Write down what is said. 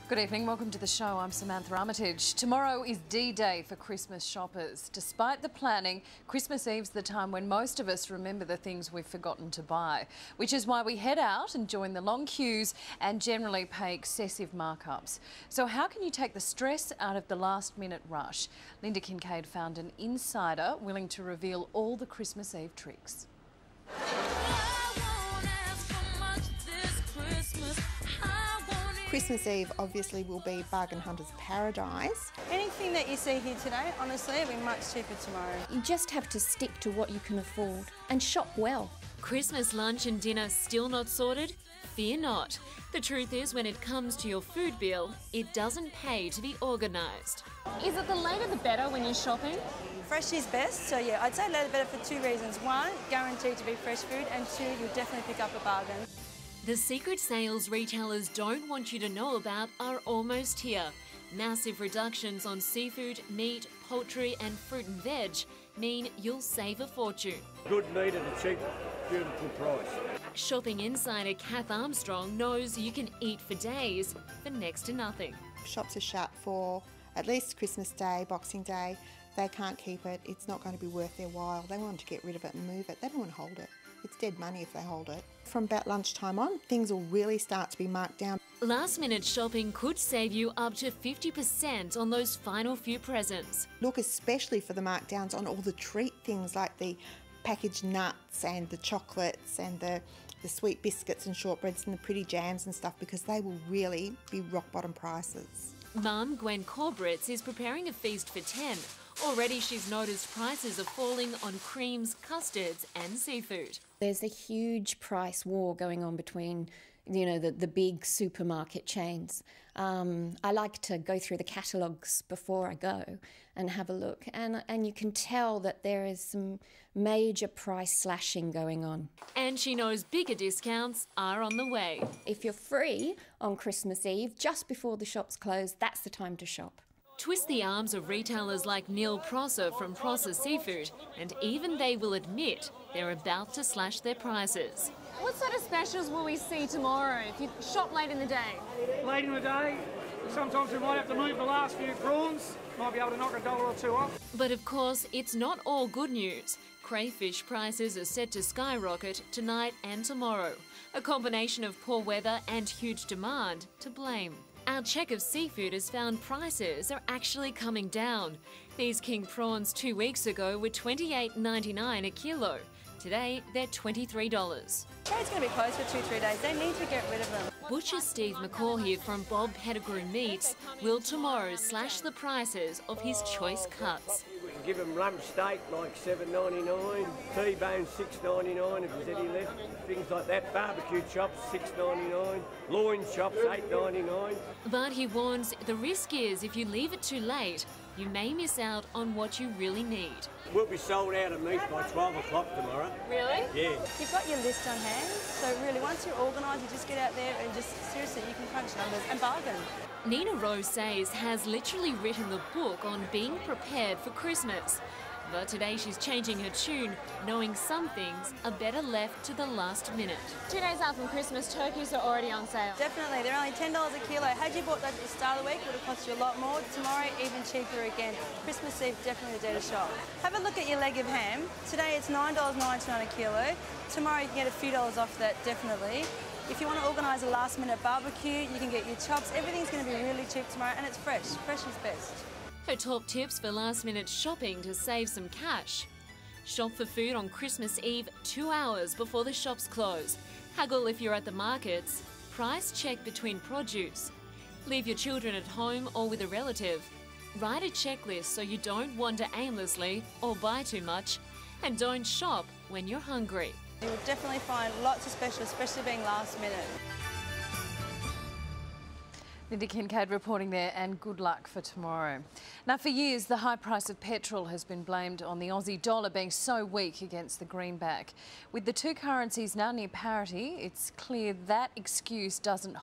Good evening, welcome to the show. I'm Samantha Armitage. Tomorrow is D-Day for Christmas shoppers. Despite the planning, Christmas Eve's the time when most of us remember the things we've forgotten to buy, which is why we head out and join the long queues and generally pay excessive markups. So how can you take the stress out of the last-minute rush? Linda Kincaid found an insider willing to reveal all the Christmas Eve tricks. Christmas Eve obviously will be bargain hunter's paradise. Anything that you see here today, honestly, it'll be much cheaper tomorrow. You just have to stick to what you can afford and shop well. Christmas lunch and dinner still not sorted? Fear not. The truth is, when it comes to your food bill, it doesn't pay to be organised. Is it the later the better when you're shopping? Fresh is best, so yeah, I'd say later better for two reasons. One, guaranteed to be fresh food, and two, you'll definitely pick up a bargain. The secret sales retailers don't want you to know about are almost here. Massive reductions on seafood, meat, poultry and fruit and veg mean you'll save a fortune. Good meat at a cheap, beautiful price. Shopping insider Kath Armstrong knows you can eat for days for next to nothing. Shops are shut for at least Christmas Day, Boxing Day. They can't keep it. It's not going to be worth their while. They want to get rid of it and move it. They don't want to hold it. It's dead money if they hold it. From about lunchtime on, things will really start to be marked down. Last-minute shopping could save you up to 50% on those final few presents. Look especially for the markdowns on all the treat things like the packaged nuts and the chocolates and the sweet biscuits and shortbreads and the pretty jams and stuff, because they will really be rock-bottom prices. Mum, Gwen Corbritz, is preparing a feast for 10. Already she's noticed prices are falling on creams, custards and seafood. There's a huge price war going on between, the big supermarket chains. I like to go through the catalogues before I go and have a look, and you can tell that there is some major price slashing going on. And she knows bigger discounts are on the way. If you're free on Christmas Eve, just before the shops close, that's the time to shop. Twist the arms of retailers like Neil Prosser from Prosser Seafood, and even they will admit they're about to slash their prices. What sort of specials will we see tomorrow if you shop late in the day? Late in the day, sometimes we might have to move the last few prawns. Might be able to knock $1 or $2 off. But of course, it's not all good news. Crayfish prices are set to skyrocket tonight and tomorrow. A combination of poor weather and huge demand to blame. Our check of seafood has found prices are actually coming down. These king prawns 2 weeks ago were $28.99 a kilo. Today, they're $23. Trade's going to be closed for 2-3 days. They need to get rid of them. Butcher Steve McCaw here from Bob Pettigrew Meats will tomorrow slash the prices of his choice cuts. We can give them lump steak like $7.99, T-bone $6.99 if there's any left, things like that. Barbecue chops $6.99, loin chops $8.99. But he warns the risk is if you leave it too late, you may miss out on what you really need. We'll be sold out of meat by 12 o'clock tomorrow. Really? Yeah. You've got your list on hand, so really once you're organised, you just get out there and just seriously, you can crunch numbers and bargain. Nina Rosace has literally written the book on being prepared for Christmas. But today she's changing her tune, knowing some things are better left to the last minute. 2 days out from Christmas, turkeys are already on sale. Definitely, they're only $10 a kilo. Had you bought that at the start of the week, it would have cost you a lot more. Tomorrow, even cheaper again. Christmas Eve, definitely the day to shop. Have a look at your leg of ham. Today it's $9.99 a kilo. Tomorrow you can get a few dollars off that, definitely. If you want to organise a last-minute barbecue, you can get your chops. Everything's going to be really cheap tomorrow, and it's fresh. Fresh is best. Her top tips for last-minute shopping to save some cash. Shop for food on Christmas Eve 2 hours before the shops close. Haggle if you're at the markets. Price check between produce. Leave your children at home or with a relative. Write a checklist so you don't wander aimlessly or buy too much. And don't shop when you're hungry. You will definitely find lots of specials, especially being last minute. Linda Kincaid reporting there, and good luck for tomorrow. Now, for years, the high price of petrol has been blamed on the Aussie dollar being so weak against the greenback. With the two currencies now near parity, it's clear that excuse doesn't